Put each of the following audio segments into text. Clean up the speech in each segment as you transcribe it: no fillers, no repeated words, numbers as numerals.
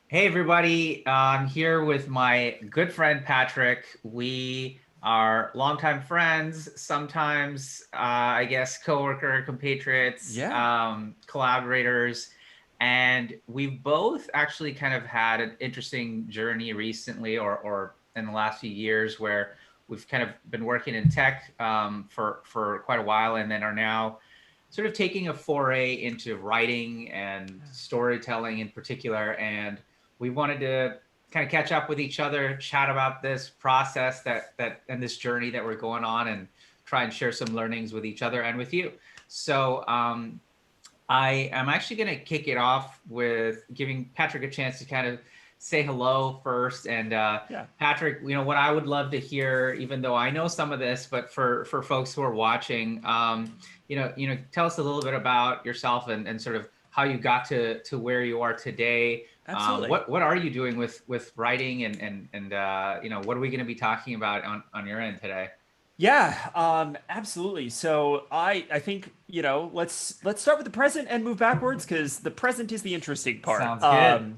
Hey everybody, I'm here with my good friend Patrick. We are longtime friends, sometimes I guess coworker, compatriots, Yeah. collaborators, and we've both actually kind of had an interesting journey recently, or in the last few years, where we've kind of been working in tech for quite a while, and then are now sort of taking a foray into writing and storytelling in particular, and we wanted to kind of catch up with each other, chat about this process that and this journey that we're going on, and try and share some learnings with each other and with you. So I am actually going to kick it off with giving Patrick a chance to kind of say hello first. And Yeah. Patrick, what I would love to hear, even though I know some of this, but for folks who are watching, tell us a little bit about yourself and sort of how you got to where you are today. Absolutely. What are you doing with writing and what are we going to be talking about on your end today? Yeah, absolutely. So I think, let's start with the present and move backwards because the present is the interesting part. Sounds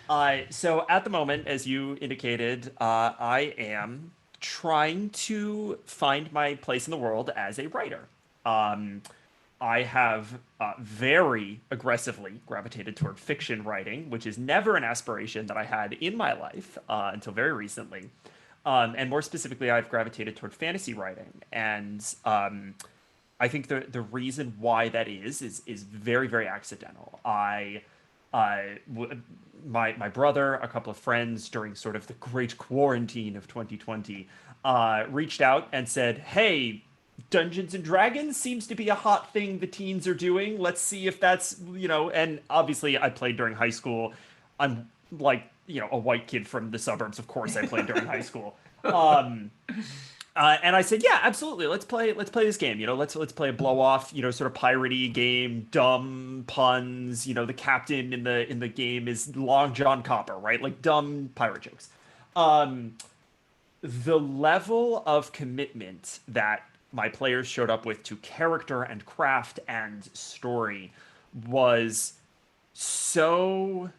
good. So at the moment, as you indicated, I am trying to find my place in the world as a writer. Um, I have very aggressively gravitated toward fiction writing, which is never an aspiration that I had in my life until very recently. And more specifically, I've gravitated toward fantasy writing. And I think the reason why that is very, very accidental. My brother, a couple of friends during sort of the great quarantine of 2020, reached out and said, "Hey, Dungeons and Dragons seems to be a hot thing the teens are doing. Let's see if that's, and obviously I played during high school. I'm like, a white kid from the suburbs. Of course I played during high school. Um, and I said, yeah, absolutely. Let's play this game. Let's play a blow off, sort of piratey game, dumb puns. The captain in the game is Long John Copper, right? Like dumb pirate jokes. Um, the level of commitment that my players showed up with to character and craft and story was so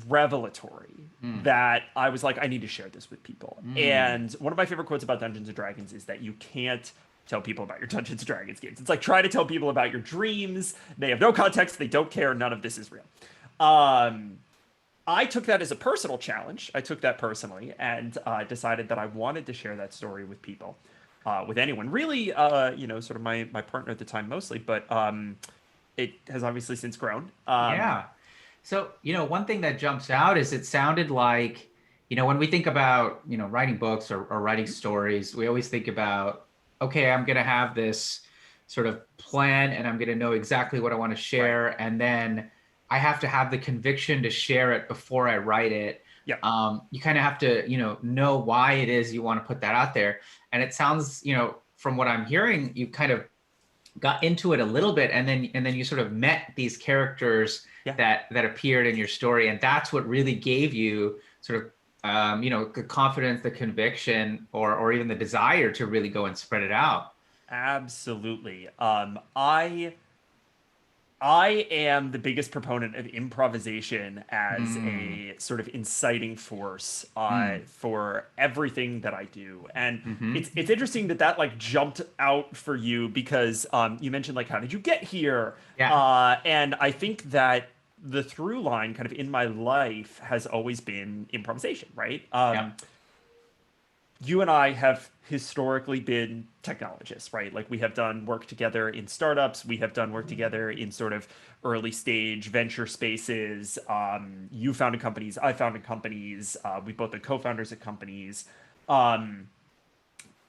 revelatory Mm, that I was like, I need to share this with people. mm. And one of my favorite quotes about Dungeons and Dragons is that you can't tell people about your Dungeons and Dragons games. It's like try to tell people about your dreams. They have no context. They don't care. None of this is real. Um, I took that as a personal challenge. I took that personally and decided that I wanted to share that story with people, with anyone. Really, sort of my partner at the time mostly, but it has obviously since grown. Yeah. So, one thing that jumps out is it sounded like, when we think about, writing books or writing stories, we always think about, okay, I'm going to have this sort of plan and I'm going to know exactly what I want to Right. share. And then I have to have the conviction to share it before I write it. Yeah. You kind of have to, know why it is you want to put that out there. And it sounds, from what I'm hearing, you kind of got into it a little bit, and then you sort of met these characters Yeah. that appeared in your story, and that's what really gave you sort of the confidence, the conviction, or even the desire to really go and spread it out. Absolutely. I am the biggest proponent of improvisation as Mm, a sort of inciting force mm, for everything that I do. And mm-hmm. it's interesting that that like jumped out for you because you mentioned like how did you get here? Yeah. And I think that the through line kind of in my life has always been improvisation, right? Yeah. You and I have historically been technologists, right? Like we have done work together in startups, we have done work together in sort of early stage venture spaces. You founded companies, I founded companies. We've both been co-founders at companies. Um,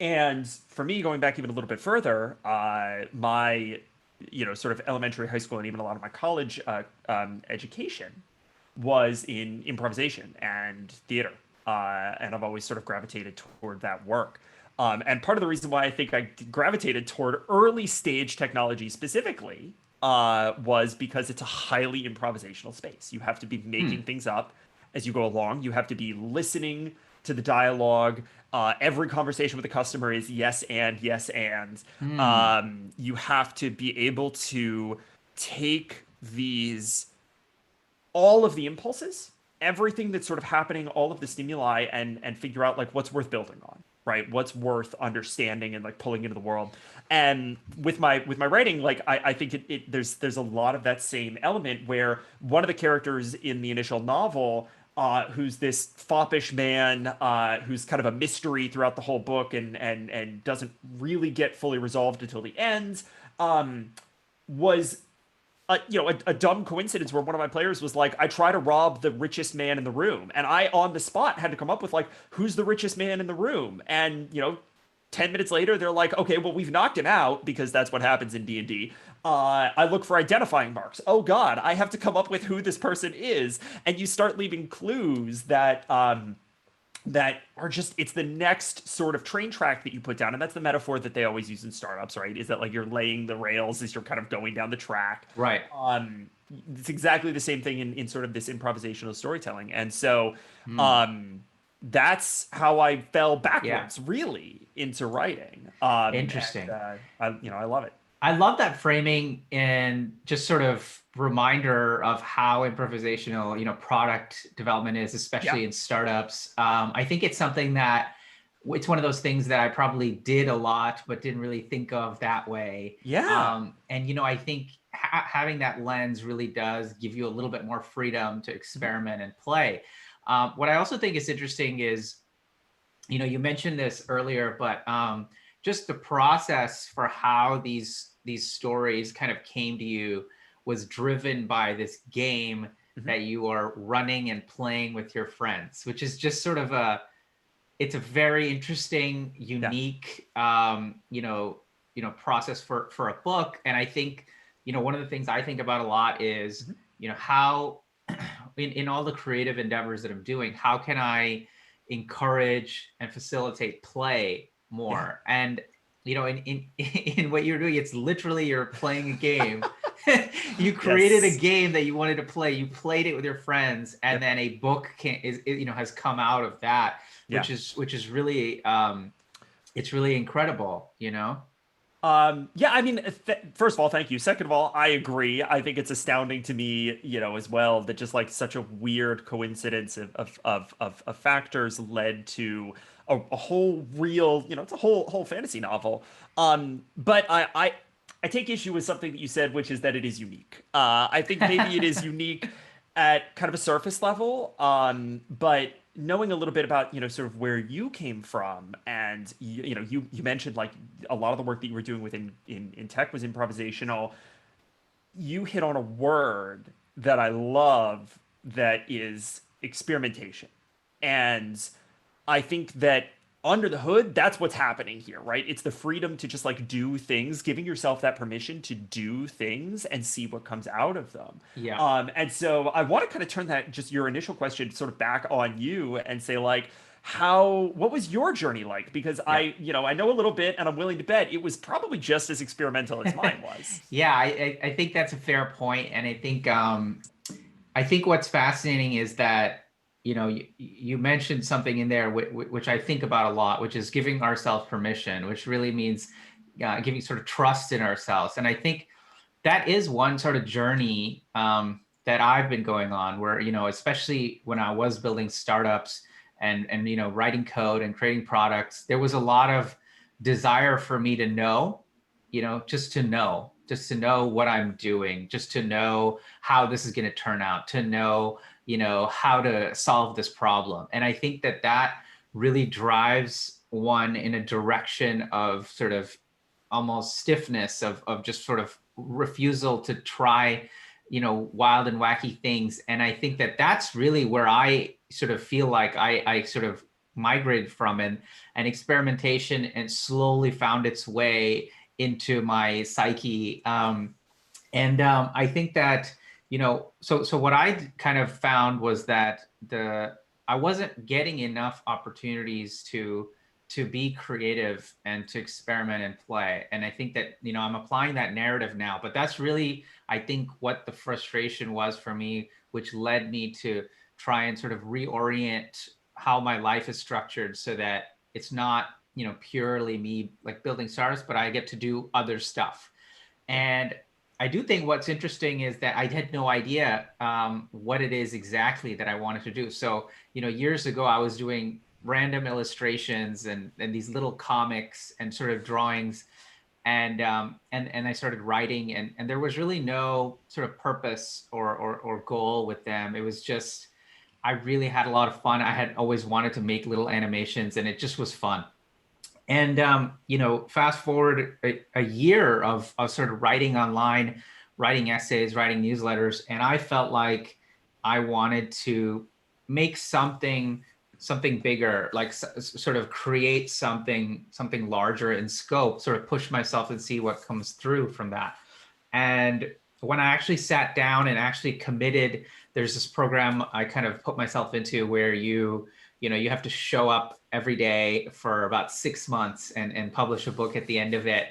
and for me, going back even a little bit further, my sort of elementary, high school, and even a lot of my college education was in improvisation and theater. And I've always sort of gravitated toward that work. And part of the reason why I think I gravitated toward early stage technology specifically was because it's a highly improvisational space. You have to be making Mm, things up as you go along. You have to be listening to the dialogue. Every conversation with the customer is yes and yes and. mm, You have to be able to take these all of the impulses, everything that's sort of happening, all of the stimuli, and figure out like what's worth building on, right? What's worth understanding and like pulling into the world. And with my writing, like I think there's a lot of that same element where one of the characters in the initial novel, who's this foppish man, who's kind of a mystery throughout the whole book, and doesn't really get fully resolved until the end, was a dumb coincidence where one of my players was like, I try to rob the richest man in the room. And I, on the spot, had to come up with, like, who's the richest man in the room? And, 10 minutes later, they're like, okay, well, we've knocked him out because that's what happens in D&D. I look for identifying marks. Oh, God, I have to come up with who this person is. And you start leaving clues that are just, it's the next sort of train track that you put down. And that's the metaphor that they always use in startups, right? Is that like you're laying the rails as you're kind of going down the track. Right. It's exactly the same thing in sort of this improvisational storytelling. And so Hmm. that's how I fell Yeah. backwards really into writing. Interesting. I love it. I love that framing and just sort of reminder of how improvisational, product development is, Yeah. especially in startups. I think it's something that it's one of those things that I probably did a lot, but didn't really think of that way. Yeah. And I think having that lens really does give you a little bit more freedom to Mhm. experiment and play. What I also think is interesting is you mentioned this earlier, but just the process for how these stories kind of came to you was driven by this game Mhm. that you are running and playing with your friends, which is just sort of it's a very interesting, Yeah. unique, process for a book. And I think, one of the things I think about a lot is, Mhm. how in all the creative endeavors that I'm doing, how can I encourage and facilitate play Yeah. more? And in in what you're doing, it's literally you're playing a game. You created a Yes. game that you wanted to play. You played it with your friends, and Yep. then a book has come out of that, Yeah. which is really it's really incredible. Yeah, I mean, first of all, thank you. Second of all, I agree. I think it's astounding to me, as well, that just like such a weird coincidence of factors led to a whole real, it's a whole fantasy novel. But I take issue with something that you said, which is that it is unique. I think maybe it is unique at kind of a surface level, but knowing a little bit about sort of where you came from, and you mentioned like a lot of the work that you were doing within in tech was improvisational. You hit on a word that I love, that is experimentation. And I think that under the hood, that's what's happening here, right? It's the freedom to just like do things, giving yourself that permission to do things and see what comes out of them. Yeah. And so I want to kind of turn that, just your initial question, sort of back on you and say like, what was your journey like? Because Yeah. I know a little bit, and I'm willing to bet it was probably just as experimental as mine was. Yeah, I think that's a fair point, and I think what's fascinating is that you mentioned something in there which I think about a lot, which is giving ourselves permission, which really means giving sort of trust in ourselves, and I think that is one sort of journey that I've been going on, where especially when I was building startups and writing code and creating products, there was a lot of desire for me to know, just to know what I'm doing, just to know how this is going to turn out, to know how to solve this problem. And I think that really drives one in a direction of sort of almost stiffness, of just sort of refusal to try wild and wacky things. And I think that's really where I sort of feel like I sort of migrated from, and experimentation and slowly found its way into my psyche. And I think that so what I kind of found was that the I wasn't getting enough opportunities to be creative and to experiment and play. And I think that I'm applying that narrative now, but that's really, I think, what the frustration was for me, which led me to try and sort of reorient how my life is structured, so that it's not purely me like building startups, but I get to do other stuff. Yeah. And I do think what's interesting is that I had no idea what it is exactly that I wanted to do. So, years ago, I was doing random illustrations and these little comics and sort of drawings, and I started writing, and there was really no sort of purpose or goal with them. It was just I really had a lot of fun. I had always wanted to make little animations, and it just was fun. And fast forward a year of sort of writing online, writing essays, writing newsletters, and I felt like I wanted to make something bigger, like sort of create something larger in scope, sort of push myself and see what comes through from that. And when I actually sat down and actually committed, there's this program I kind of put myself into where you have to show up every day for about 6 months and publish a book at the end of it,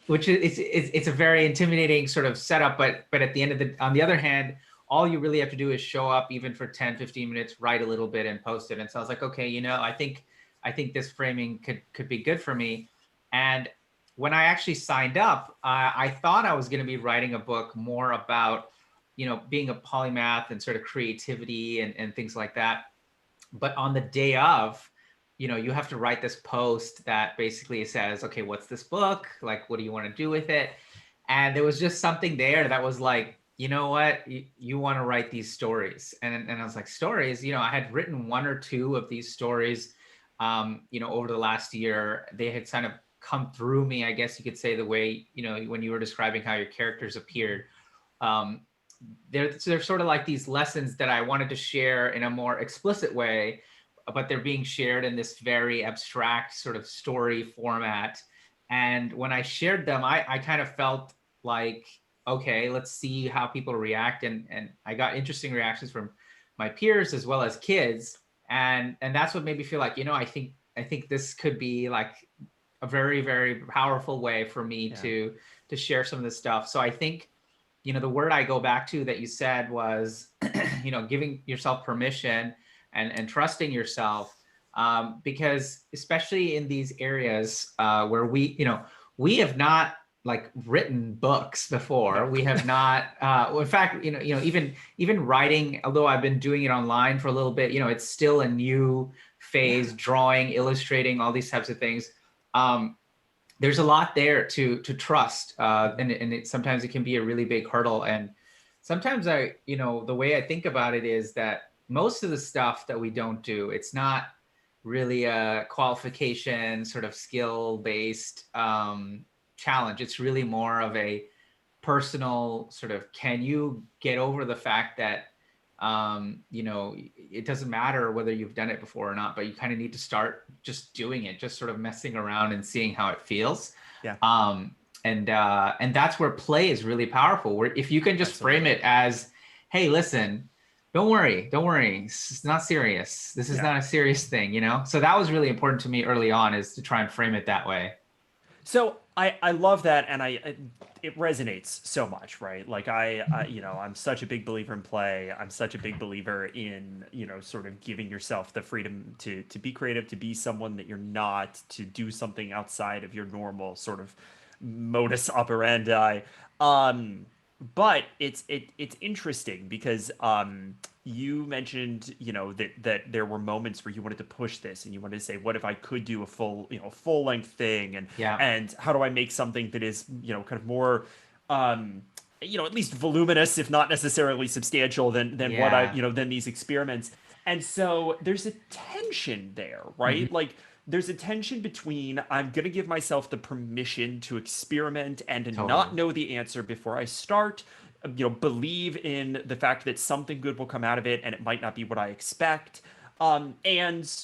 which is it's a very intimidating sort of setup. But at the end of on the other hand, all you really have to do is show up even for 10-15 minutes, write a little bit and post it. And so I was like, okay, I think this framing could be good for me. And when I actually signed up, I thought I was going to be writing a book more about, being a polymath and sort of creativity and things like that. But on the day of, you have to write this post that basically says, okay, what's this book? Like, what do you want to do with it? And there was just something there that was like, you know what, you want to write these stories. And I was like, stories, I had written one or two of these stories, over the last year. They had kind of come through me, I guess you could say, the way, when you were describing how your characters appeared. Um, they're sort of like these lessons that I wanted to share in a more explicit way, but they're being shared in this very abstract sort of story format. And when I shared them, I kind of felt like, okay, let's see how people react. And I got interesting reactions from my peers as well as kids. And that's what made me feel like, I think this could be like a very, very powerful way for me to share some of this stuff. So I think, the word I go back to that you said was, giving yourself permission and trusting yourself, because especially in these areas where we have not like written books before. No. We have not. In fact, even writing, although I've been doing it online for a little bit, it's still a new phase. Drawing, illustrating, all these types of things. There's a lot there to trust, and sometimes it can be a really big hurdle. And sometimes the way I think about it is that most of the stuff that we don't do, it's not really a qualification sort of skill based challenge. It's really more of a personal sort of, can you get over the fact that it doesn't matter whether you've done it before or not, but you kind of need to start just doing it, just sort of messing around and seeing how it feels. Yeah. And that's where play is really powerful, where if you can just Absolutely. frame it as, hey, listen, don't worry, it's not serious. This is not a serious thing, So that was really important to me early on, is to try and frame it that way. So I love that, and it resonates so much, right? Like I'm such a big believer in play. I'm such a big believer in, sort of giving yourself the freedom to be creative, to be someone that you're not, to do something outside of your normal sort of modus operandi. But it's interesting because you mentioned, that there were moments where you wanted to push this and you wanted to say, what if I could do a full length thing, and how do I make something that is, kind of more at least voluminous, if not necessarily substantial, than what than these experiments. And so there's a tension there, right? Mm-hmm. Like, there's a tension between, I'm going to give myself the permission to experiment and to Totally. not know the answer before I start, believe in the fact that something good will come out of it, and it might not be what I expect. And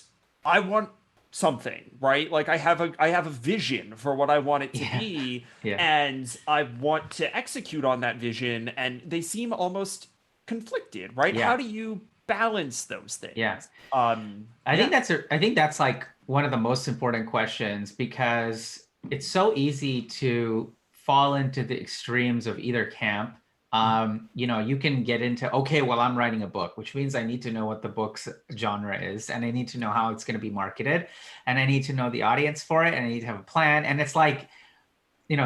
I want something, right? Like, I have a vision for what I want it to be, and I want to execute on that vision, and they seem almost conflicted, right? How do you balance those things? I think that's like one of the most important questions, because it's so easy to fall into the extremes of either camp. You can get into, okay, well, I'm writing a book, which means I need to know what the book's genre is, and I need to know how it's going to be marketed, and I need to know the audience for it, and I need to have a plan. And it's like,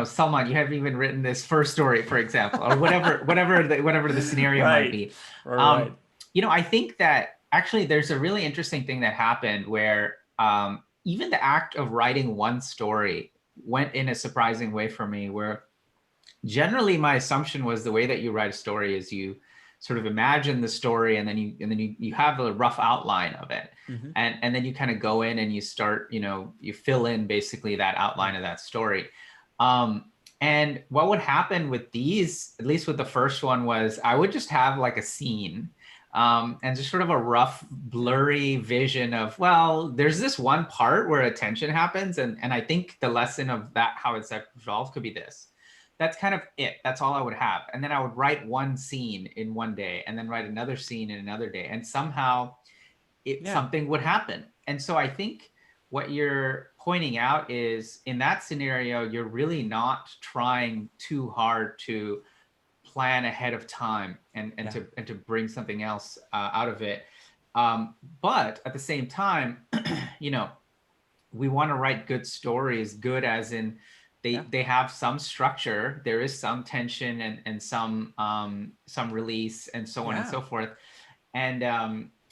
Salman, you haven't even written this first story, for example, or whatever the scenario might Right. be. Right. I think that actually there's a really interesting thing that happened where even the act of writing one story went in a surprising way for me, where generally my assumption was the way that you write a story is you sort of imagine the story, and then you have a rough outline of it, Hmm. and then you kind of go in and you start, you fill in basically that outline Yeah. of that story. And what would happen with these, at least with the first one, was I would just have like a scene, and just sort of a rough blurry vision of, well, there's this one part where a tension happens, and I think the lesson of that, how it's resolved, could be this. That's kind of it. That's all I would have. And then I would write one scene in one day, and then write another scene in another day. And somehow Yeah. something would happen. And so I think what you're pointing out is, in that scenario, you're really not trying too hard to plan ahead of time, and Yeah. to bring something else out of it. But at the same time, you know, we want to write good stories, good as in Yeah. they have some structure, there is some tension, and some release, and so on and Yeah. so forth. And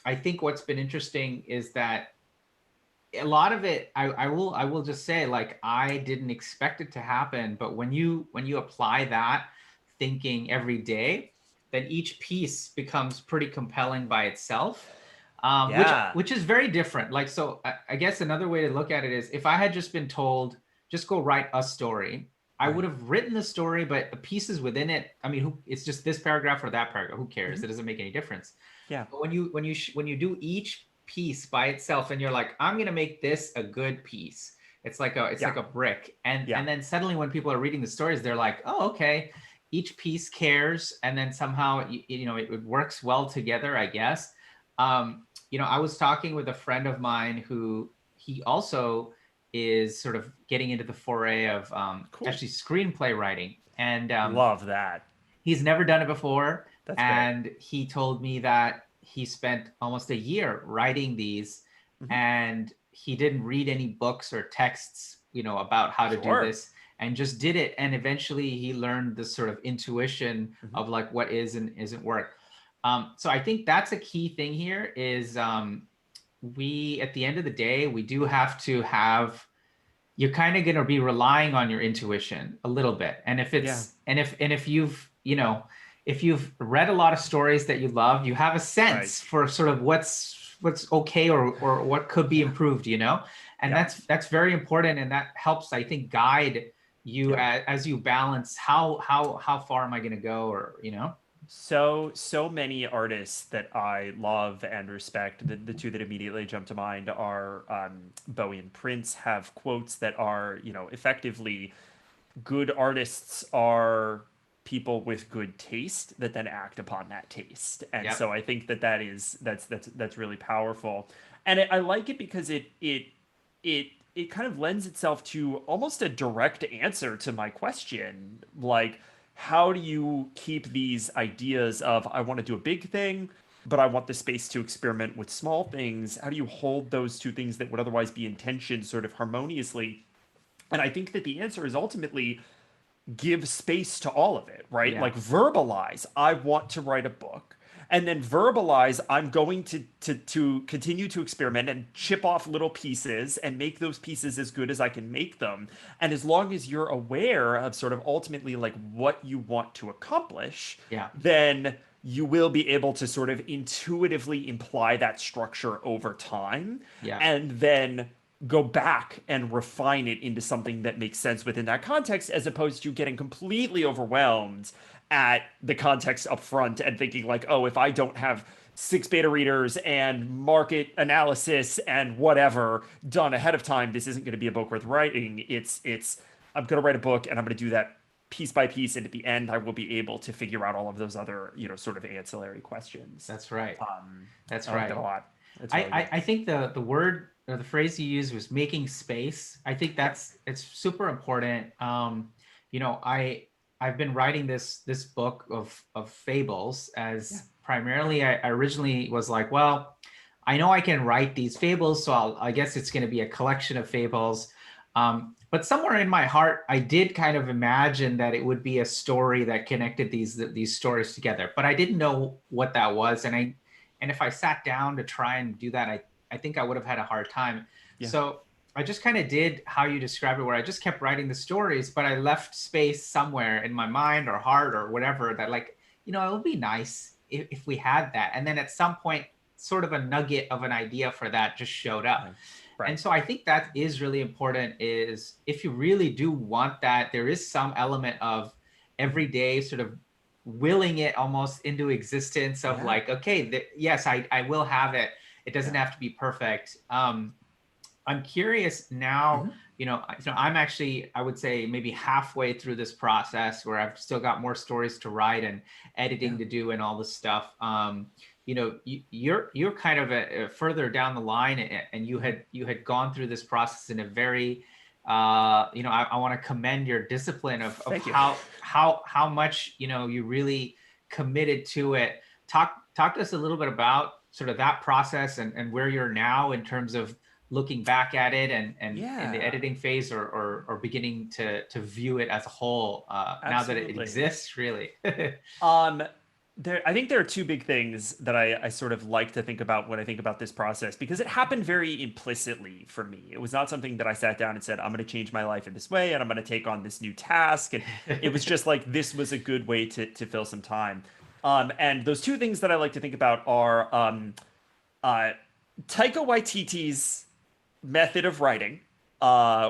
I think what's been interesting is that a lot of it, I will just say, like, I didn't expect it to happen, but when you apply that thinking every day, then each piece becomes pretty compelling by itself, which Yeah. which is very different. Like, so I guess another way to look at it is, if I had just been told, just go write a story, I would Right. have written the story, but the pieces within it, I mean, it's just this paragraph or that paragraph, who cares? Hmm. It doesn't make any difference. Yeah. But when you do each piece by itself, and you're like, I'm gonna make this a good piece. It's Yeah. like a brick, and Yeah. and then suddenly when people are reading the stories, they're like, oh, okay, each piece cares, and then somehow it works well together, I guess. I was talking with a friend of mine who, he also is sort of getting into the foray of Cool. actually screenplay writing, and Love that. he's never done it before. That's great. And he told me that he spent almost a year writing these, Hmm. and he didn't read any books or texts, about how to do Sure. this, and just did it. And eventually he learned this sort of intuition Hmm. of like what is and isn't work. So I think that's a key thing here is, we, at the end of the day, we do have to have, you're kind of going to be relying on your intuition a little bit. And if Yeah. it's and if you've if you've read a lot of stories that you love, you have a Right. sense for sort of what's okay, or what could be Yeah. improved, and Yeah. that's very important, and that helps, I think, guide you Yeah. as you balance how far am I going to go, or So many artists that I love and respect. The two that immediately jump to mind are Bowie and Prince have quotes that are, effectively good artists are people with good taste that then act upon that taste. And Yep. so I think that's really powerful. And I like it because it kind of lends itself to almost a direct answer to my question. Like, how do you keep these ideas of, I want to do a big thing, but I want the space to experiment with small things? How do you hold those two things that would otherwise be in tension sort of harmoniously? And I think that the answer is ultimately give space to all of it, right? Yeah. Like, verbalize, I want to write a book. And then verbalize, I'm going to continue to experiment and chip off little pieces and make those pieces as good as I can make them. And as long as you're aware of sort of ultimately like what you want to accomplish, Yeah. then you will be able to sort of intuitively imply that structure over time. Yeah. And then go back and refine it into something that makes sense within that context, as opposed to getting completely overwhelmed at the context up front and thinking like, oh, if I don't have six beta readers and market analysis and whatever done ahead of time, this isn't going to be a book worth writing. It's I'm going to write a book and I'm going to do that piece by piece, and at the end I will be able to figure out all of those other, sort of ancillary questions. That's right. That's I like that right. a lot. It's I, really good. I, I think the word, or the phrase you used, was making space. I think Yeah. it's super important. I've been writing this book of fables, Yeah. as primarily I originally was like, well, I know I can write these fables, so I guess it's going to be a collection of fables. But but somewhere in my heart, I did kind of imagine that it would be a story that connected these stories together. But I didn't know what that was, and if I sat down to try and do that, I think I would have had a hard time. Yeah. So I just kind of did how you described it, where I just kept writing the stories, but I left space somewhere in my mind or heart or whatever that, like, it would be nice if we had that. And then at some point, sort of a nugget of an idea for that just showed up. Right. Right. And so I think that is really important, is if you really do want that, there is some element of every day sort of willing it almost into existence of Yeah. like, okay, yes, I will have it. It doesn't Yeah. have to be perfect. I'm curious now, Mhm. I'm actually, I would say maybe halfway through this process where I've still got more stories to write and editing Yeah. to do and all this stuff. You're kind of further down the line, and you had gone through this process in a very, I want to commend your discipline of Thank you. how much, you really committed to it. Talk to us a little bit about sort of that process and where you're now in terms of looking back at it and in the Yeah. editing phase, or beginning to view it as a whole, now that it Absolutely. exists, really. Um, I think there are two big things that I sort of like to think about when I think about this process, because it happened very implicitly for me. It was not something that I sat down and said, I'm going to change my life in this way and I'm going to take on this new task. And it was just like, this was a good way to fill some time. And those two things that I like to think about are uh, Taika Waititi's method of writing,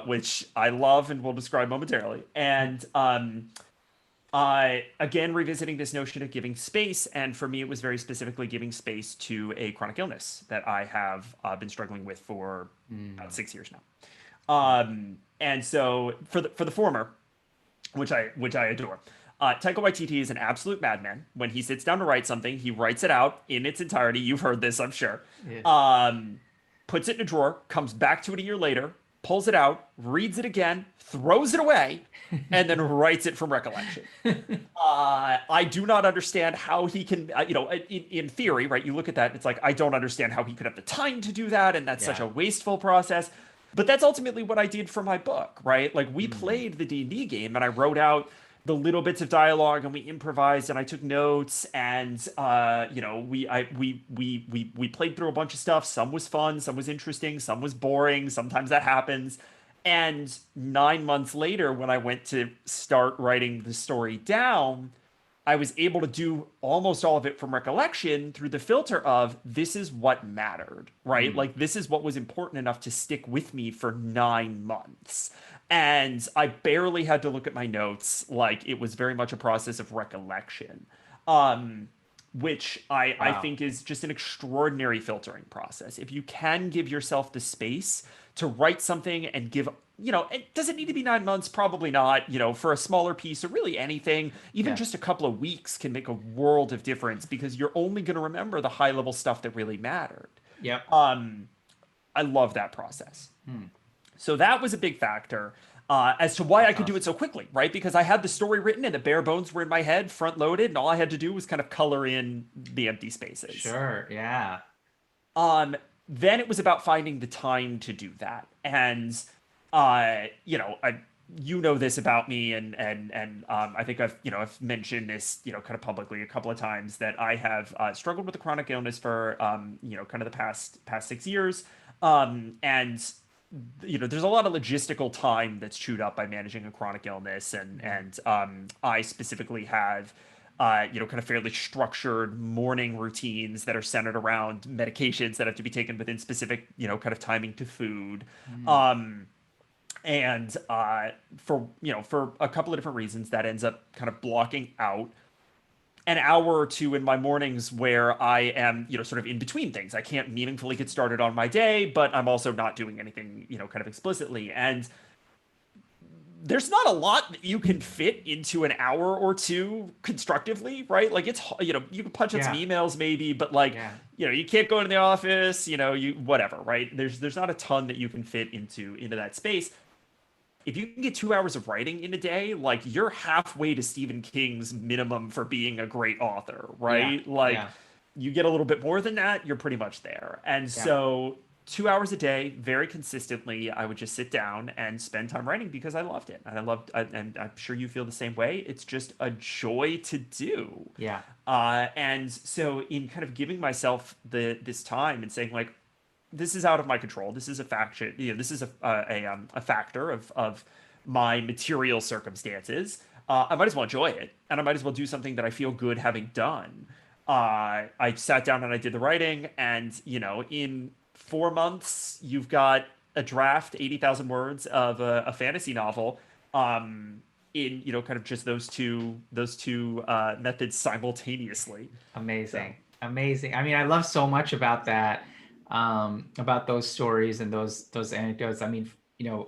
which I love and will describe momentarily, and again, revisiting this notion of giving space. And for me, it was very specifically giving space to a chronic illness that I have been struggling with for about Mm, 6 years now. yeah. And so for the former, which I adore, Taika Waititi is an absolute madman. When he sits down to write something, he writes it out in its entirety. You've heard this, I'm sure. Yeah. Um, Puts it in a drawer, comes back to it a year later, pulls it out, reads it again, throws it away, and then writes it from recollection. I do not understand how he can, in theory, right? You look at that, it's like, I don't understand how he could have the time to do that, and that's such Yeah. a wasteful process. But that's ultimately what I did for my book, right? Like, we Mm, played the D&D game, and I wrote out the little bits of dialogue, and we improvised, and I took notes, and we played through a bunch of stuff. Some was fun, some was interesting, some was boring. Sometimes that happens. And 9 months later, when I went to start writing the story down, I was able to do almost all of it from recollection through the filter of this is what mattered, right? mm, Like, this is what was important enough to stick with me for 9 months. And I barely had to look at my notes. Like, it was very much a process of recollection. Um, which I wow. think is just an extraordinary filtering process. If you can give yourself the space to write something and give, it doesn't need to be 9 months, probably not, for a smaller piece or really anything, even Yeah. just a couple of weeks can make a world of difference because you're only going to remember the high level stuff that really mattered. Yep. Um, I love that process. Mm, So that was a big factor as to why I that's could do it awesome. so quickly, right? Because I had the story written and the bare bones were in my head, front loaded, and all I had to do was kind of color in the empty spaces. Sure. Yeah. Um, then it was about finding the time to do that, and you know this about me, and I think I've mentioned this kind of publicly a couple of times that I have struggled with a chronic illness for kind of the past 6 years, and there's a lot of logistical time that's chewed up by managing a chronic illness, Mm, and I specifically have kind of fairly structured morning routines that are centered around medications that have to be taken within specific kind of timing to food. mm, Um, and for a couple of different reasons that ends up kind of blocking out an hour or two in my mornings where I am, sort of in between things. I can't meaningfully get started on my day, but I'm also not doing anything, kind of explicitly. And there's not a lot that you can fit into an hour or two constructively, right? Like, it's, you can punch out some yeah. emails maybe, but like, Yeah. you can't go into the office, you whatever, right? There's not a ton that you can fit into that space. If you can get 2 hours of writing in a day, like, you're halfway to Stephen King's minimum for being a great author, Yeah. right? Like, Yeah. you get a little bit more than that, you're pretty much there. And Yeah. so 2 hours a day, very consistently, I would just sit down and spend time writing because I loved it. And and I'm sure you feel the same way. It's just a joy to do. Yeah. And so in kind of giving myself this time and saying like, this is out of my control. This is a faction. This is a factor of my material circumstances. I might as well enjoy it, and I might as well do something that I feel good having done. I sat down and I did the writing, and in 4 months, you've got a draft, 80,000 words of a fantasy novel. In kind of just those two methods simultaneously. So Amazing. Amazing. I mean, I love so much about that, about those stories and those anecdotes. I mean,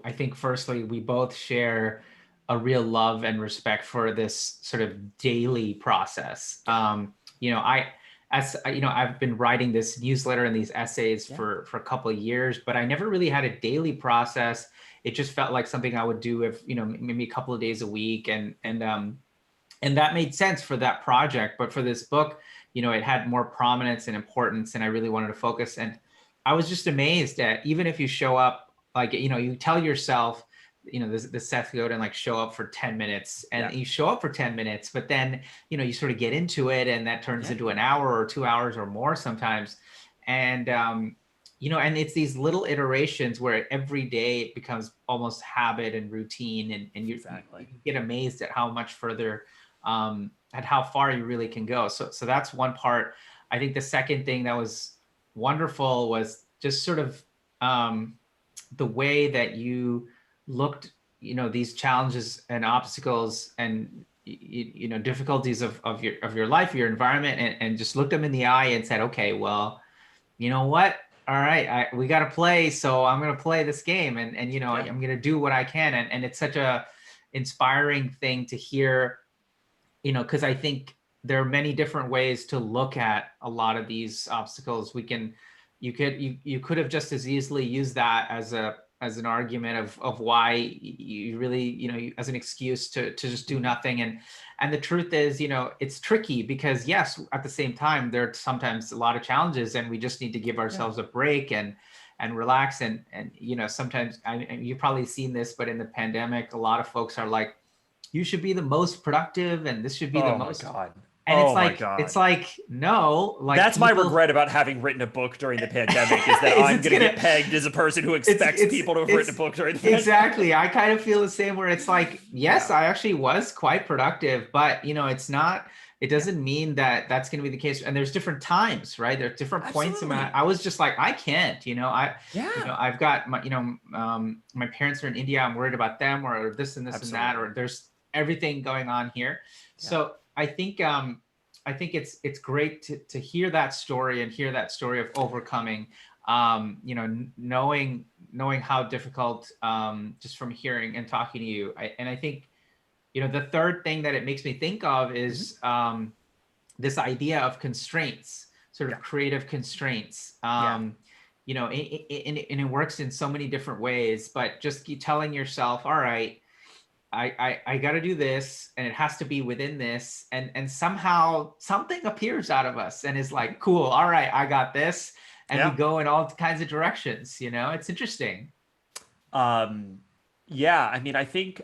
I think firstly, we both share a real love and respect for this sort of daily process. I as I've been writing this newsletter and these essays yeah, for a couple of years, but I never really had a daily process. It just felt like something I would do if, maybe a couple of days a week, and that made sense for that project. But for this book, it had more prominence and importance, and I really wanted to focus. And I was just amazed at, even if you show up, like, you tell yourself, the Seth Godin, like, show up for 10 minutes, and yeah, you show up for 10 minutes, but then, you sort of get into it, and that turns yeah, into an hour or 2 hours or more sometimes. And, and it's these little iterations where every day it becomes almost habit and routine, and you exactly. get amazed at how much further, at how far you really can go. So that's one part. I think the second thing that was wonderful was just sort of, the way that you looked, these challenges and obstacles and, difficulties of your life, your environment, and just looked them in the eye and said, okay, well, you know what? All right, we got to play. So I'm going to play this game, and Yeah, I'm going to do what I can. And it's such a inspiring thing to hear, because I think there are many different ways to look at a lot of these obstacles. You could have just as easily used that as an argument of why you really, as an excuse to just do nothing. And the truth is, it's tricky, because yes, at the same time, there are sometimes a lot of challenges, and we just need to give yeah, ourselves a break and relax. And sometimes, you've probably seen this, but in the pandemic, a lot of folks are like, you should be the most productive, and this should be the oh my most. god, And it's oh my like, god. no, like, That's my people. regret about having written a book during the pandemic, is that is I'm it's going to gonna get pegged as a person who it's expects it's people to have written a it's book during the pandemic. exactly, I kind of feel the same, where it's like, yes, Yeah, I actually was quite productive, but it's not. It yeah, doesn't mean that that's going to be the case. And there's different times, right? There's different points in my. absolutely. I was just like, I can't. Yeah, I've got my. My parents are in India. I'm worried about them, or this and this and that, or absolutely. there's everything going on here. Yeah, So I think it's great to hear that story, and hear that story of overcoming, knowing how difficult, just from hearing and talking to you. And I think, the third thing that it makes me think of mhm, is, this idea of constraints, sort yeah, of creative constraints. yeah, And it works in so many different ways, but just keep telling yourself, all right, I got to do this, and it has to be within this, and somehow something appears out of us and is mhm, like, cool, all right, I got this, and we yeah. go in all kinds of directions. It's interesting. Um, yeah, I mean, I think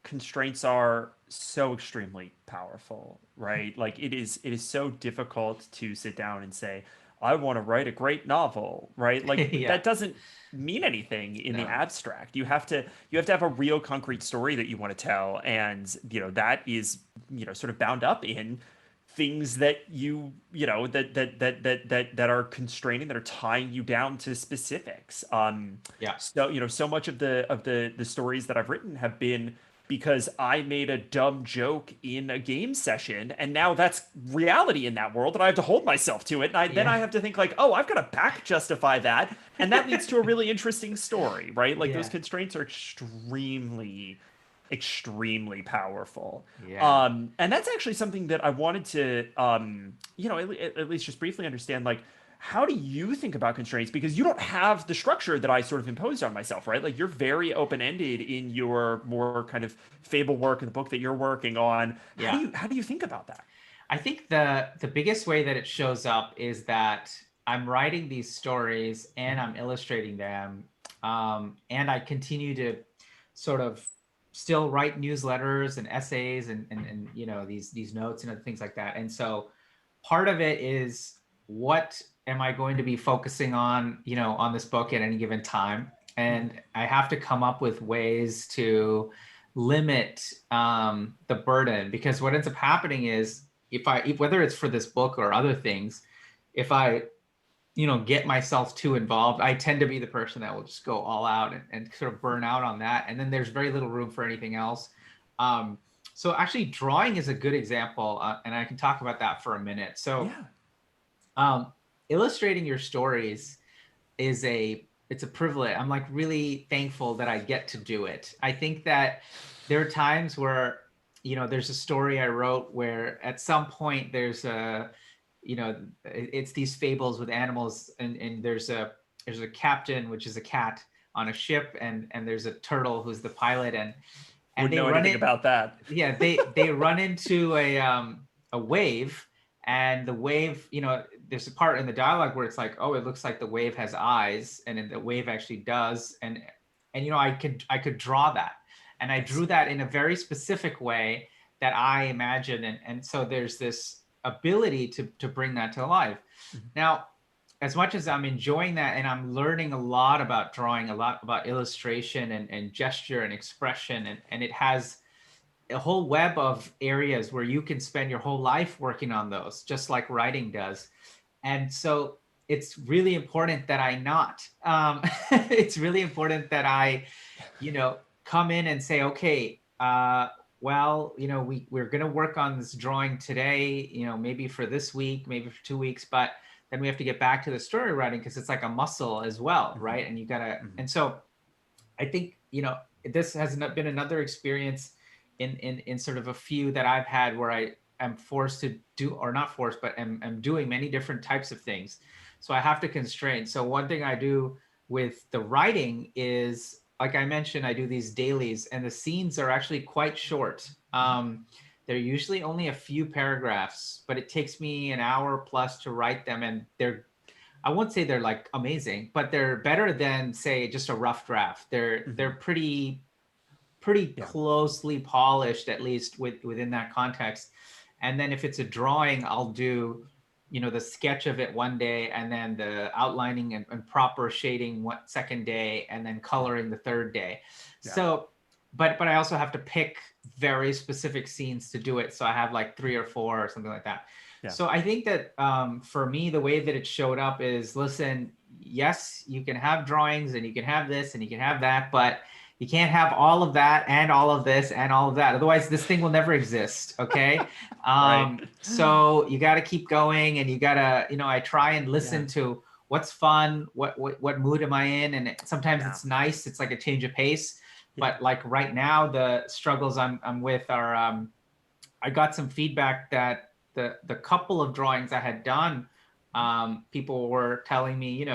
constraints are so extremely powerful, right? Like it is so difficult to sit down and say, I want to write a great novel, right? Like Yeah. that doesn't mean anything in the No. abstract. You have to have a real concrete story that you want to tell, and that is sort of bound up in things that that are constraining, that are tying you down to specifics. Yeah. So so much of the stories that I've written have been because I made a dumb joke in a game session, and now that's reality in that world, and I have to hold myself to it, and then Yeah. I have to think like, oh, I've got to back justify that, and that leads to a really interesting story, right? Like those Yeah. constraints are extremely powerful. Yeah. And that's actually something that I wanted to, at least just briefly understand, like, how do you think about constraints? Because you don't have the structure that I sort of imposed on myself, right? Like, you're very open-ended in your more kind of fable work and the book that you're working on. How do Yeah. you think about that? I think the biggest way that it shows up is that, I'm writing these stories and I'm illustrating them, and I continue to sort of still write newsletters and essays and these notes and things like that. And so part of it is, what am I going to be focusing on, on this book at any given time? And I have to come up with ways to limit the burden, because what ends up happening is, whether it's for this book or other things, if I get myself too involved, I tend to be the person that will just go all out and sort of burn out on that. And then there's very little room for anything else. So actually drawing is a good example, and I can talk about that for a minute. So Yeah. Illustrating your stories it's a privilege. I'm like really thankful that I get to do it. I think that there are times where, there's a story I wrote where at some point it's these fables with animals, and there's a captain, which is a cat on a ship, and there's a turtle who's the pilot, and Wouldn't they know run anything it. about that. Yeah, they run into a wave, and the wave, there's a part in the dialogue where it's like, oh, it looks like the wave has eyes, and then the wave actually does, and I could draw that, and I Nice. drew that in a very specific way that I imagine, and so there's this ability to bring that to life. Mhm. Now, as much as I'm enjoying that, and I'm learning a lot about drawing, a lot about illustration and gesture and expression, and it has a whole web of areas where you can spend your whole life working on those, just like writing does. And so it's really important that I not. It's really important that I, come in and say, okay, well, we're going to work on this drawing today, maybe for this week, maybe for 2 weeks, but then we have to get back to the story writing, because it's like a muscle as well, Mhm. right? And you gotta, Mhm. and so I think, this has been another experience in sort of a few that I've had where I am forced to do, or not forced, but am doing many different types of things. So I have to constrain. So one thing I do with the writing is, like I mentioned, I do these dailies, and the scenes are actually quite short. They're usually only a few paragraphs, but it takes me an hour plus to write them, and I won't say they're like amazing, but they're better than, say, just a rough draft. They're Mhm. pretty Yeah. closely polished, at least within that context. And then if it's a drawing, I'll do, the sketch of it one day, and then the outlining and proper shading one second day, and then Mhm. coloring the third day. Yeah. So, but I also have to pick very specific scenes to do it. So I have like three or four or something like that. Yeah. So I think that, for me, the way that it showed up is, listen, yes, you can have drawings, and you can have this, and you can have that, but you can't have all of that and all of this and all of that. Otherwise, this thing will never exist. Okay. Right. So you got to keep going, and you got to, I try and Yeah. listen to what's fun, what mood am I in? And sometimes Yeah. it's nice. It's like a change of pace. Yeah. But like right now, the struggles I'm with are, I got some feedback that the couple of drawings I had done, people were telling me,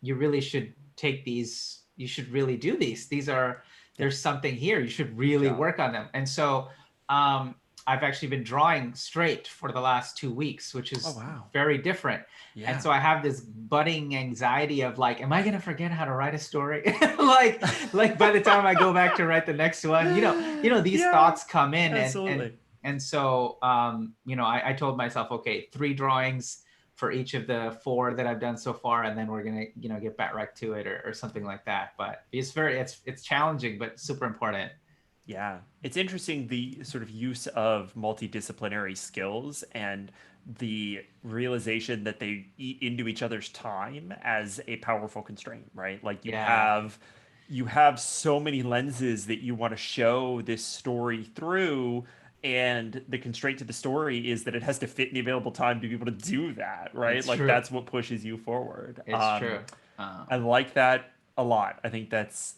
you really should take these. You should really do these. Yeah. There's something here. You should Good really job. work on them. And so, um, I've actually been drawing straight for the last 2 weeks, which Oh is wow. very different. And Yeah. so I have this budding anxiety of like, am I going to forget how to write a story? like by the time I go back to write the next one, these Yeah. thoughts come in, and Absolutely. and so, I told myself, okay, 3 drawings for each of the 4 that I've done so far, and then we're gonna, get back right to it, or something like that. But it's challenging, but super important. Yeah, it's interesting the sort of use of multidisciplinary skills and the realization that they eat into each other's time as a powerful constraint, right? Like Yeah, you have so many lenses that you want to show this story through, and the constraint to the story is that it has to fit in the available time to be able to do that, right? it's Like true. that's what pushes you forward. It's true. I like that a lot. I think that's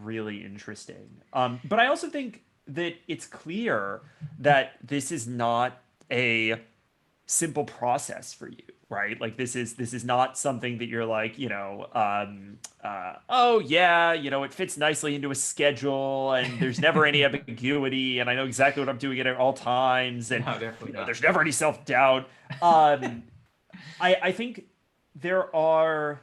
really interesting. But I also think that it's clear that this is not a simple process for you, right? Like this is not something that you're like, oh yeah, it fits nicely into a schedule, and there's never any ambiguity, and I know exactly what I'm doing at all times, and No, definitely not. there's never any self doubt. I think there are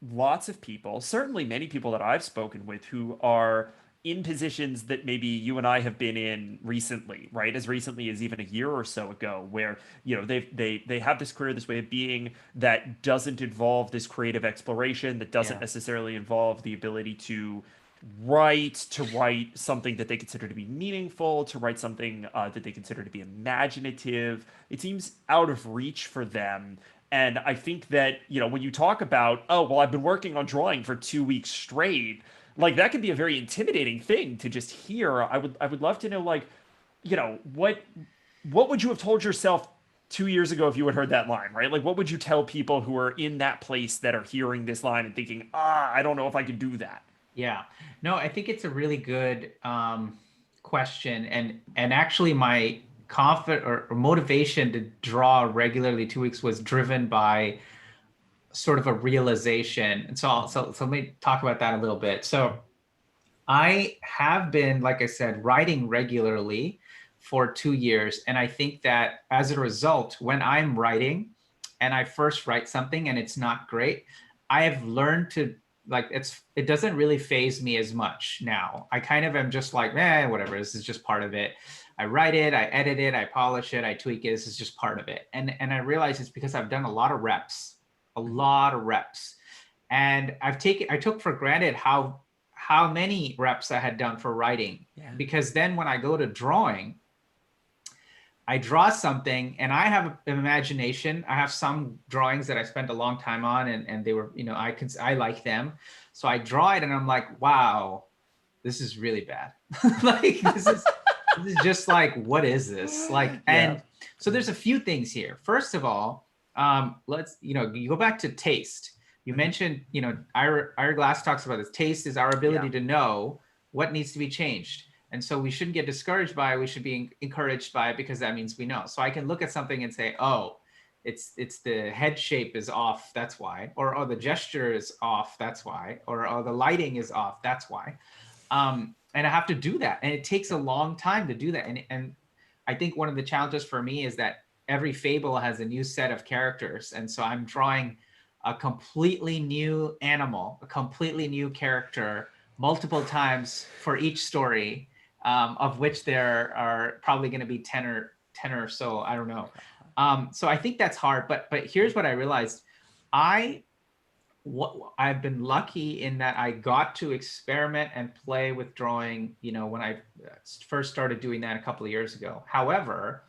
lots of people, certainly many people that I've spoken with, who are in positions that maybe you and I have been in recently, right? As recently as even a year or so ago, where they have this career, this way of being that doesn't involve this creative exploration, that doesn't Yeah. necessarily involve the ability to write something that they consider to be meaningful, to write something that they consider to be imaginative. It seems out of reach for them. And I think that, when you talk about, oh, well, I've been working on drawing for 2 weeks straight, like that could be a very intimidating thing to just hear. I would love to know, like, what would you have told yourself 2 years ago if you had heard that line, right? Like, what would you tell people who are in that place that are hearing this line and thinking, I don't know if I could do that? Yeah. No, I think it's a really good question, and actually my confident or motivation to draw regularly 2 weeks was driven by sort of a realization. And so so let me talk about that a little bit. So I have been, like I said, writing regularly for 2 years. And I think that as a result, when I'm writing and I first write something and it's not great, I have learned to like it doesn't really phase me as much now. I kind of am just like, whatever, this is just part of it. I write it, I edit it, I polish it, I tweak it. This is just part of it. And I realize it's because I've done a lot of reps, a Mhm. lot of reps. And I took for granted how many reps I had done for writing. Yeah. Because then when I go to drawing, I draw something and I have an imagination. I have some drawings that I spent a long time on, and they were, I like them. So I draw it and I'm like, wow, this is really bad. Like this is just like, what is this? Like, Yeah. and so there's a few things here. First of all, let's, you go back to taste. You Mhm. mentioned, Ira Glass talks about this. Taste is our Yeah. ability to know what needs to be changed. And so we shouldn't get discouraged by it. We should be encouraged by it because that means we know. So I can look at something and say, oh, it's the head shape is off, that's why. Or oh, the gesture is off, that's why. Or oh, the lighting is off, that's why. And I have to do that, and it takes a long time to do that. And I think one of the challenges for me is that every fable has a new set of characters, and so I'm drawing a completely new animal, a completely new character, multiple times for each story, of which there are probably going to be 10 or so. I don't know. So I think that's hard. But here's what I realized: I I've been lucky in that I got to experiment and play with drawing, when I first started doing that a couple of years ago. However,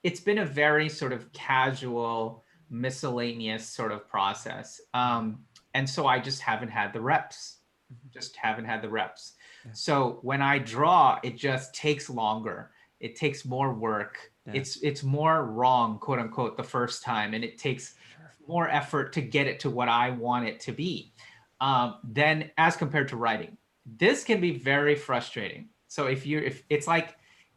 it's been a very sort of casual, miscellaneous sort of process. And so I just haven't had the reps, Mhm. just haven't had the reps. Yeah. So when I draw, it just takes longer. It takes more work. Yeah. It's more wrong, quote unquote, the first time, and it takes Sure. more effort to get it to what I want it to be, than as compared to writing. This can be very frustrating. So if it's like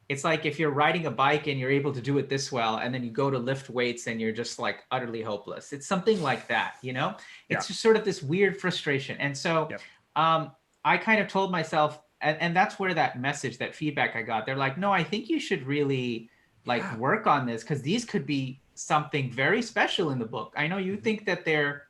if you're riding a bike and you're able to do it this well, and then you go to lift weights and you're just like utterly hopeless. It's something like that. Yeah. It's just sort of this weird frustration. And so Yep. um, I kind of told myself, and that's where that message, that feedback I got, they're like, no, I think you should really like Yeah. work on this because these could be something very special in the book. I know you Mhm. think that they're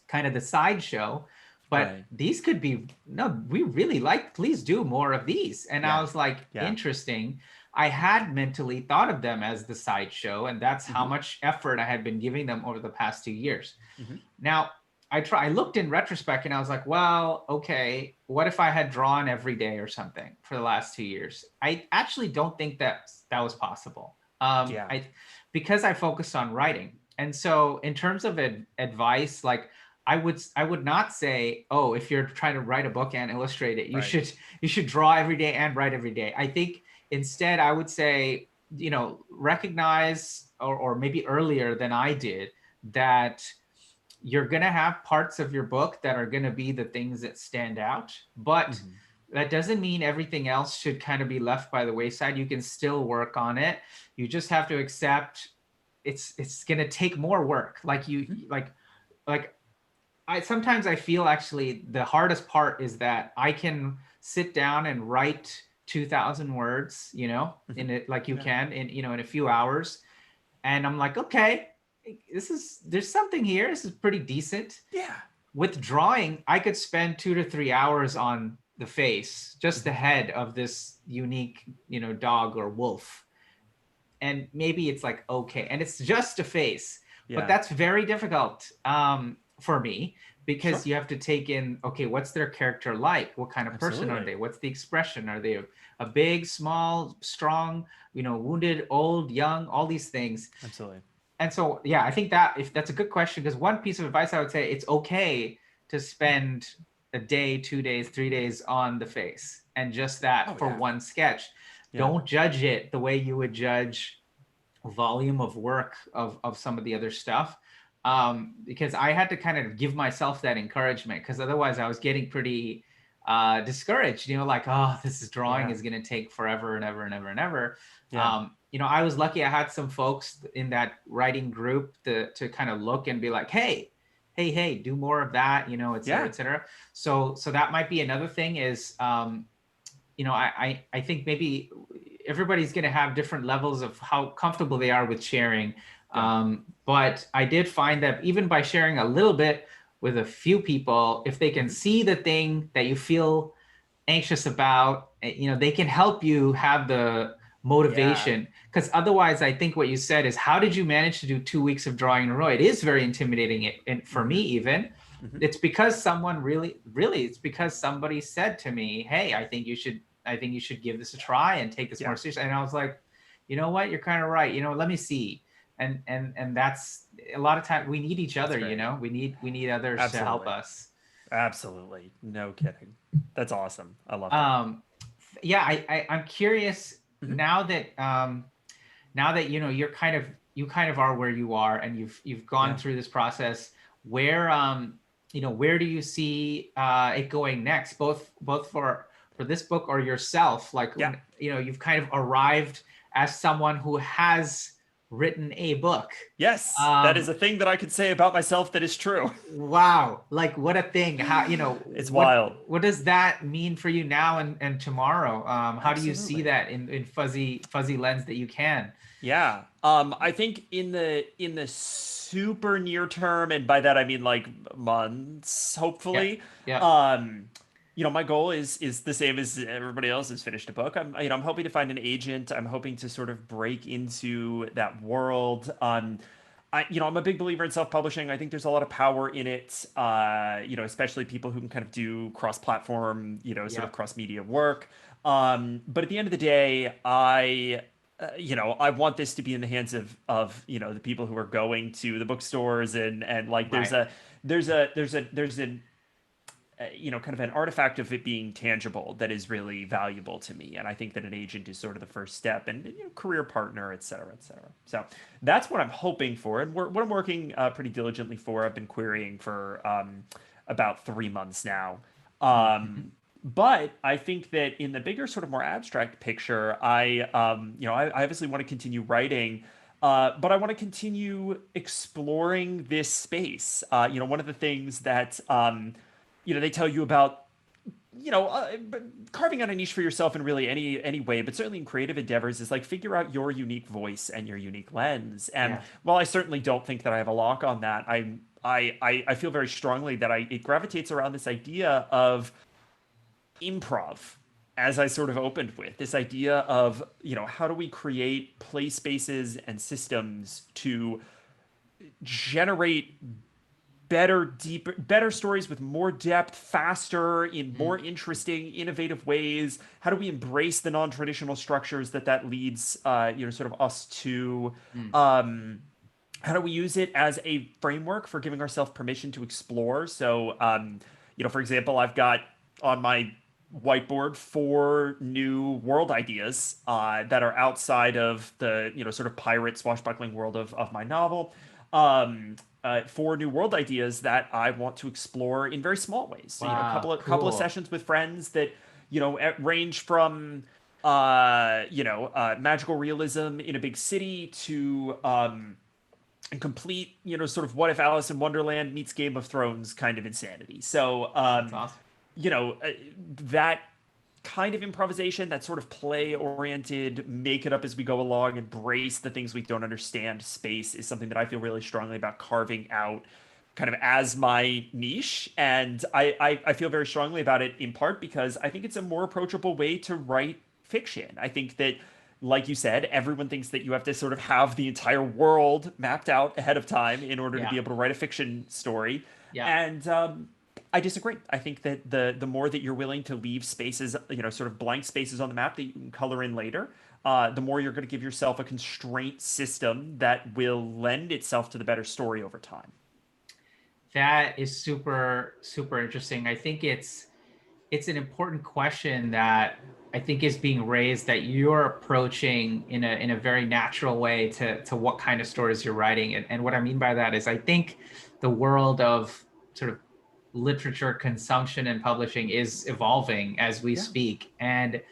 kind of the sideshow, but Right. these could be, no, we really like, please do more of these. And I Yeah. was like, Yeah. interesting. I had mentally thought of them as the sideshow, and that's how Mhm. much effort I had been giving them over the past 2 years. Mhm. Now, I looked in retrospect and I was like, well, okay, what if I had drawn every day or something for the last 2 years? I actually don't think that was possible. Yeah. I Because I focused on writing. And so in terms of advice, like I would not say, oh, if you're trying to write a book and illustrate it, you Right. should you should draw every day and write every day. I think instead I would say, recognize, or maybe earlier than I did, that you're going to have parts of your book that are going to be the things that stand out, but Mhm. that doesn't mean everything else should kind of be left by the wayside. You can still work on it. You just have to accept it's going to take more work. Like you Mhm. like I sometimes I feel actually the hardest part is that I can sit down and write 2,000 words, Mhm. in it, like you Yeah. can in a few hours, and I'm like, okay, there's something here. This is pretty decent. Yeah. With drawing, I could spend 2 to 3 hours on the face, just the Mhm. head of this unique, dog or wolf. And maybe it's like, okay, and it's just a face, but Yeah. that's very difficult for me, Sure. because you have to take in, okay, what's their character like? What kind of person are Absolutely. they? What's the expression? Are they a big, small, strong, wounded, old, young, all these things? Absolutely. And so, yeah, I think that if that's a good question, because one piece of advice I would say, it's okay to spend a day, 2 days, 3 days on the face, and just that Oh for yeah. one sketch. Yeah. Don't judge it the way you would judge volume of work of some of the other stuff. Because I had to kind of give myself that encouragement, because otherwise I was getting pretty discouraged, like, oh, this is drawing Yeah. is going to take forever and ever and ever and ever. Yeah. I was lucky I had some folks in that writing group to kind of look and be like, hey, do more of that, et cetera, Yeah. et cetera. So that might be another thing is, I think maybe everybody's going to have different levels of how comfortable they are with sharing. Yeah. But I did find that even by sharing a little bit with a few people, if they can Mhm. see the thing that you feel anxious about, they can help you have the Yeah. motivation. Because otherwise, I think what you said is, how did you manage to do 2 weeks of drawing in a row? It is very intimidating, and for me Mhm. even. Mhm. It's because someone really, it's because somebody said to me, hey, I think you should give this a try and take this more Yeah. seriously. And I was like, you know what, you're kind of right, let me see. And that's a lot of time we need each That's other, great. we need others to help Absolutely. us. Absolutely. No kidding. That's awesome. I love that. um yeah, I'm curious, Mhm. now that you kind of are where you are, and you've gone Yeah. through this process. Where do you see it going next, both for this book or yourself, like Yeah. when you've kind of arrived as someone who has written a book. Yes, that is um a thing that I could say about myself that is true. wow, like, what a thing. How, It's what wild. what does that mean for you now and tomorrow? How do you see Absolutely. that in fuzzy lens that you can? Yeah. I think in the super near term, and by that I mean like months, Yeah, hopefully. yeah. Um, my goal is the same as everybody else has finished a book. I'm hoping to find an agent. I'm hoping to sort of break into that world. I'm a big believer in self-publishing. I think there's a lot of power in it. Especially people who can kind of do cross-platform, sort Yeah. of cross-media work. But at the end of the day, I want this to be in the hands of the people who are going to the bookstores, and like Right. there's an kind of an artifact of it being tangible that is really valuable to me, and I think that an agent is sort of the first step, and career partner, et cetera, et cetera. So that's what I'm hoping for, and what I'm working pretty diligently for. I've been querying for about 3 months now. Mhm. But I think that in the bigger, sort of more abstract picture, I obviously want to continue writing, but I want to continue exploring this space. One of the things that they tell you about, carving out a niche for yourself in really any way, but certainly in creative endeavors, is like figure out your unique voice and your unique lens. And Yeah. while I certainly don't think that I have a lock on that, I feel very strongly that it gravitates around this idea of improv, as I sort of opened with this idea of, how do we create play spaces and systems to generate better stories with more depth, faster, in Mhm. more interesting, innovative ways? How do we embrace the non-traditional structures that leads, sort of us to? Mm. Um, how do we use it as a framework for giving ourselves permission to explore? So, for example, I've got on my whiteboard 4 new world ideas that are outside of the sort of pirate swashbuckling world of my novel. 4 new world ideas that I want to explore in very small ways. So, a Wow, couple of cool. sessions with friends that range from magical realism in a big city to and complete, sort of what if Alice in Wonderland meets Game of Thrones kind of insanity. So, That's awesome. you know, uh, that kind of improvisation, that sort of play oriented, make it up as we go along, embrace the things we don't understand space is something that I feel really strongly about carving out kind of as my niche. And I feel very strongly about it in part because I think it's a more approachable way to write fiction. I think that, like you said, everyone thinks that you have to sort of have the entire world mapped out ahead of time in order to Yeah. be able to write a fiction story. Yeah. And I disagree. I think that the more that you're willing to leave spaces, sort of blank spaces on the map that you can color in later, the more you're going to give yourself a constraint system that will lend itself to the better story over time. That is super, super interesting. I think it's an important question that I think is being raised, that you're approaching in a very natural way to what kind of stories you're writing. And what I mean by that is I think the world of sort of literature consumption and publishing is evolving as we Yeah. speak. And,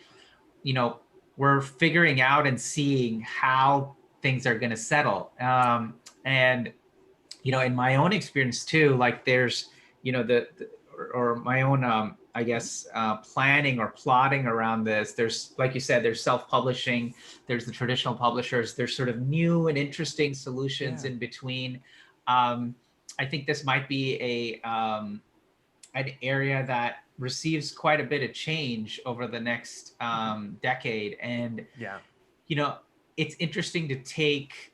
you know, we're figuring out and seeing how things are going to settle. And in my own experience too, like there's, or my own, I guess, planning or plotting around this. There's, like you said, there's self-publishing, there's the traditional publishers, there's sort of new and interesting solutions Yeah. in between. I think this might be an area that receives quite a bit of change over the next decade. And Yeah. you know, it's interesting to take,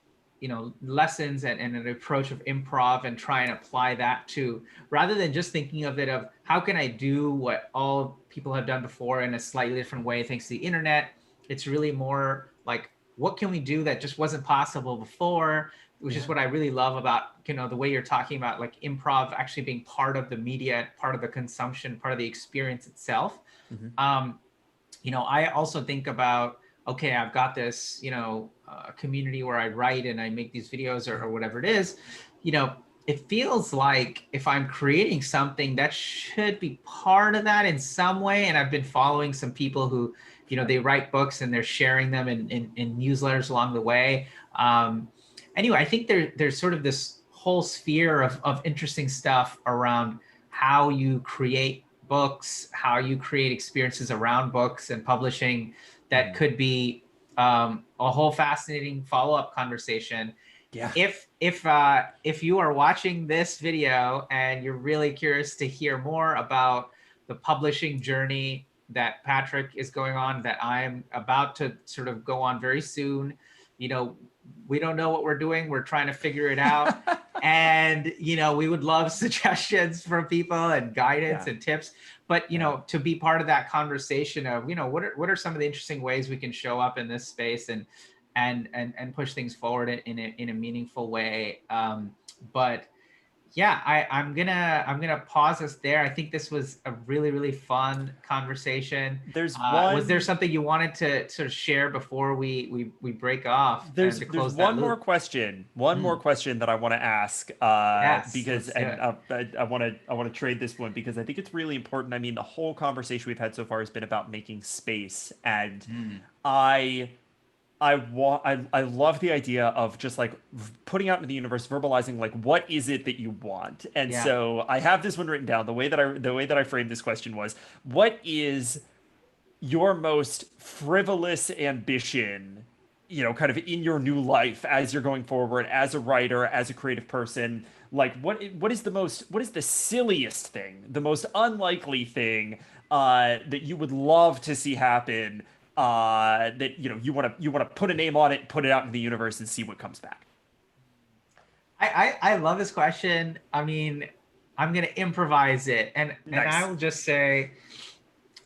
lessons and an approach of improv and try and apply that to, rather than just thinking of it of how can I do what all people have done before in a slightly different way thanks to the internet. It's really more like, what can we do that just wasn't possible before, which is Yeah. what I really love about, the way you're talking about like improv actually being part of the media, part of the consumption, part of the experience itself. Hmm. um, I also think about, okay, I've got this, community where I write and I make these videos or whatever it is. It feels like if I'm creating something that should be part of that in some way. And I've been following some people who, they write books and they're sharing them in newsletters along the way. Anyway, I think there's sort of this whole sphere of interesting stuff around how you create books, how you create experiences around books and publishing that Hmm. could be a whole fascinating follow-up conversation. Yeah. If you are watching this video and you're really curious to hear more about the publishing journey that Patrick is going on, that I'm about to sort of go on very soon, we don't know what we're doing. We're trying to figure it out. And, we would love suggestions from people and guidance Yeah. and tips. But, Yeah. to be part of that conversation of, what are some of the interesting ways we can show up in this space and push things forward in a meaningful way. But yeah, I'm gonna pause us there. I think this was a really, really fun conversation. There's Was there one something you wanted to sort of share before we break off and to there's close that loop? one more Mm, question that I want to ask, yes, because let's do and it. I want to trade this one because I think it's really important. I mean, the whole conversation we've had so far has been about making space, and Mm, I I love the idea of just like putting out into the universe, verbalizing like what is it that you want. And yeah. so I have this one written down. The way that I framed this question was, what is your most frivolous ambition, kind of in your new life as you're going forward as a writer, as a creative person? Like what is the silliest thing, the most unlikely thing that you would love to see happen, that you want to put a name on it, put it out in the universe and see what comes back. I love this question. I mean, I'm gonna improvise it, and I Nice. will just say,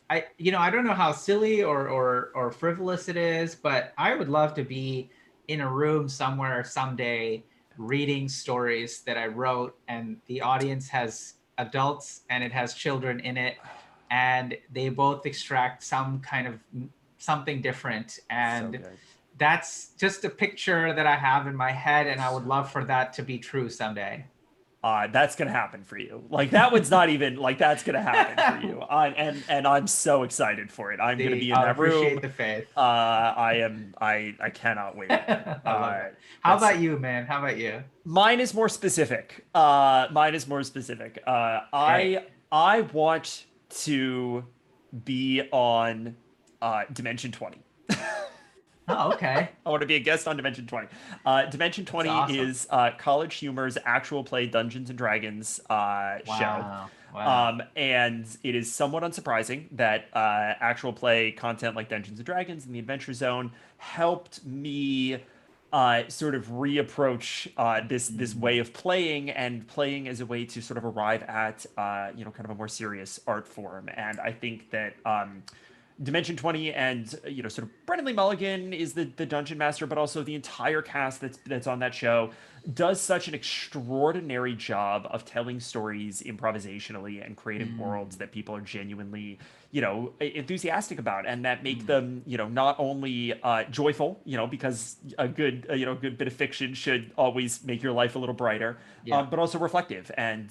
I don't know how silly or frivolous it is, but I would love to be in a room somewhere someday reading stories that I wrote, and the audience has adults and it has children in it, and they both extract some kind of something different. So And good. that's just a picture that I have in my head, and I would love for that to be true someday. That's gonna happen for you. Like that one's not even like that's gonna happen for you. And I'm so excited for it. I'm gonna See, be in I that room. appreciate the faith. I cannot wait. I love it. How That's about you, man? How about you? Mine is more specific. Mine is more specific. Great. I want to be on Dimension 20. Oh, okay. I want to be a guest on Dimension 20. Dimension That's 20 awesome. is College Humor's actual play Dungeons and Dragons show. Wow. Wow. And it is somewhat unsurprising that actual play content like Dungeons and Dragons and the Adventure Zone helped me sort of reapproach this Mm, way of playing, and playing as a way to sort of arrive at kind of a more serious art form. And I think that Dimension 20 and sort of Brennan Lee Mulligan is the dungeon master, but also the entire cast that's on that show does such an extraordinary job of telling stories improvisationally and creating worlds mm, that people are genuinely enthusiastic about, and that make mm. them not only joyful, because a good good bit of fiction should always make your life a little brighter, Yeah. but also reflective and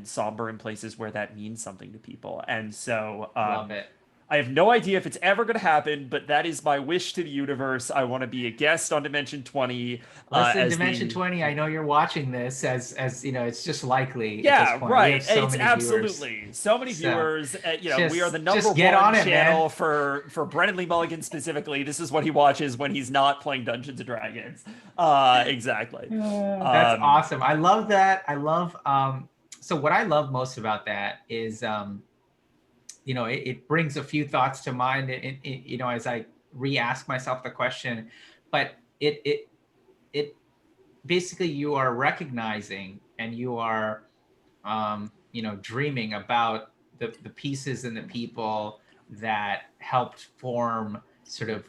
somber in places where that means something to people. And so Love it. I have no idea if it's ever going to happen, but that is my wish to the universe. I want to be a guest on Dimension 20 Listen, as Dimension the 20, I know you're watching this as it's just likely at this yeah, point. We have right. so It's many viewers. absolutely so many So viewers. We are the number just get one on it, man. channel for Brennan Lee Mulligan specifically. This is what he watches when he's not playing Dungeons and Dragons. Exactly. That's Um, awesome. I love that. I love so what I love most about that is it brings a few thoughts to mind as I re-ask myself the question, but it basically you are recognizing and you are dreaming about the pieces and the people that helped form sort of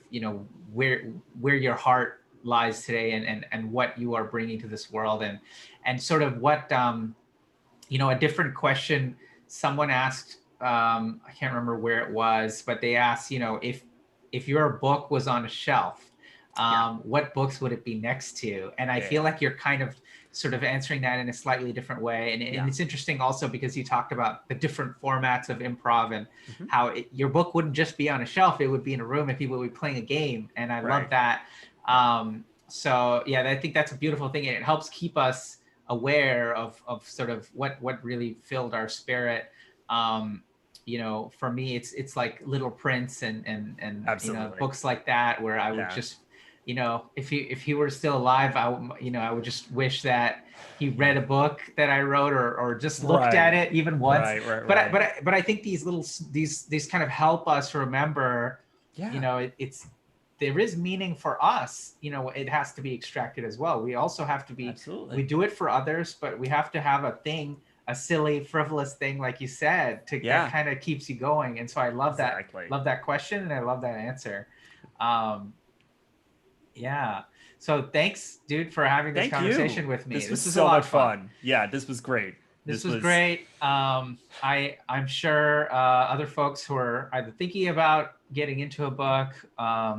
where your heart lies today, and what you are bringing to this world, and sort of what a different question someone asked. I can't remember where it was, but they asked, if your book was on a shelf, yeah, what books would it be next to? And I feel yeah, like you're kind of sort of answering that in a slightly different way. And yeah. it's interesting also because you talked about the different formats of improv, and Mhm. how your book wouldn't just be on a shelf, it would be in a room and people would be playing a game. And I love Right, that. right. So yeah, I think that's a beautiful thing. And it helps keep us aware of sort of what really filled our spirit. For me, it's like Little Prince and Absolutely. books like that, where I would Yeah. just, if he were still alive, I would just wish that he read a book that I wrote, or just looked at Right. it even once. Right, right, But right. I think these kind of help us remember, Yeah, it's there is meaning for us. It has to be extracted as well. We also have to be, we absolutely. do it for others, but we have to have a silly, frivolous thing, like you said, that Yeah, kind of keeps you going. And so I exactly. love that question, and I love that answer. Um, yeah. So thanks, dude, for having this Thank you. conversation with me. This was This was a so lot much of fun. fun. Yeah, this was great. This This was was great. I'm sure other folks who are either thinking about getting into a book, yeah.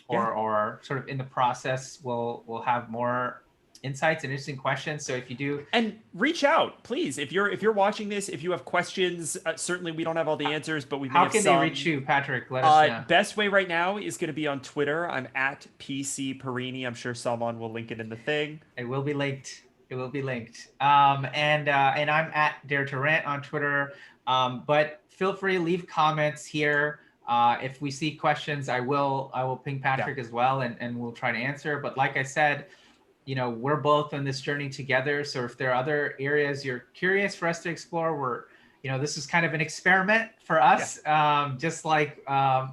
or sort of in the process will have more insights and interesting questions. So if you do, And reach out, please. If you're watching this, if you have questions, certainly we don't have all the answers, but we may how have can they reach some. you, Patrick? Let us know. Best way right now is going to be on Twitter. I'm at PC Perini. I'm sure Salman will link it in the thing. It will be linked. It will be linked. And I'm at Dare to Rant on Twitter. But feel free to leave comments here. If we see questions, I will ping Yeah, Patrick as well, and we'll try to answer. But like I said, we're both on this journey together. So if there are other areas you're curious for us to explore, this is kind of an experiment for yeah. us, just like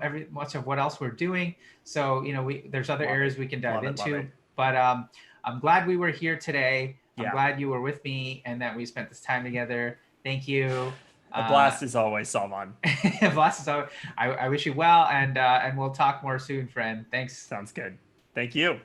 every much of what else we're doing. So there's other Love it. areas we can dive Love it. Love into. it. But I'm glad we were here today. I'm Yeah. glad you were with me and that we spent this time together. Thank you. A Uh, blast as always, Salman. Bless us. I wish you well, and we'll talk more soon, friend. Thanks. Sounds good. Thank you.